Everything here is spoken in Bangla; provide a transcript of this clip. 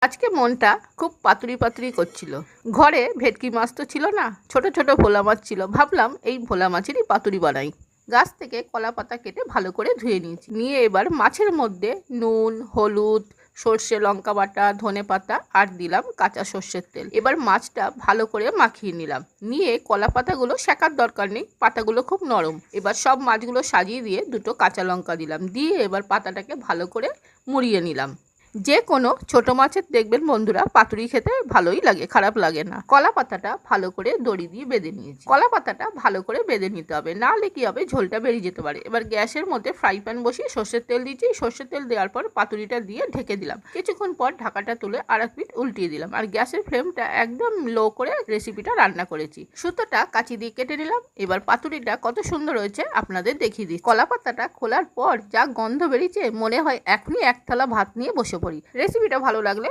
আজকে মনটা খুব পাতুরি পাতুরি করছিল। ঘরে ভেটকি মাছ তো ছিল না, ছোট ছোট ভোলা মাছ ছিল। ভাবলাম এই ভোলা মাছেরই পাতুরি বানাই। গাছ থেকে কলা পাতা কেটে ভালো করে ধুয়ে নিয়েছি। নিয়ে এবার মাছের মধ্যে নুন, হলুদ, সর্ষে, লঙ্কা বাটা, ধনে পাতা আর দিলাম কাঁচা সর্ষের তেল। এবার মাছটা ভালো করে মাখিয়ে নিলাম। নিয়ে কলা পাতাগুলো সেকার দরকার নেই, পাতাগুলো খুব নরম। এবার সব মাছগুলো সাজিয়ে দিয়ে দুটো কাঁচা লঙ্কা দিলাম। দিয়ে এবার পাতাটাকে ভালো করে মুড়িয়ে নিলাম। যে কোনো ছোট মাছের দেখবেন বন্ধুরা পাতুরি খেতে ভালোই লাগে, খারাপ লাগে না। কলা পাতাটা ভালো করে দড়ি দিয়ে বেঁধে নিয়েছি। কলা পাতাটা ভালো করে বেঁধে নিতে হবে, নাহলে কি হবে, ঝোলটা বেরিয়ে যেতে পারে। এবার গ্যাসের মধ্যে ফ্রাই প্যান বসিয়ে সর্ষের তেল দিয়েছি। সর্ষের তেল দেওয়ার পর পাতুরিটা দিয়ে ঢেকে দিলাম। কিছুক্ষণ পর ঢাকাটা তুলে আর এক পিঠ উল্টিয়ে দিলাম। আর গ্যাসের ফ্লেমটা একদম লো করে রেসিপিটা রান্না করেছি। সুতোটা কাঁচি দিয়ে কেটে নিলাম। এবার পাতুরিটা কত সুন্দর হয়েছে আপনাদের দেখিয়ে দিই। কলা পাতাটা খোলার পর যা গন্ধ বেরিয়েছে, মনে হয় এখনই এক থালা ভাত নিয়ে বসে পড়ি। রেসিপিটা ভালো লাগলে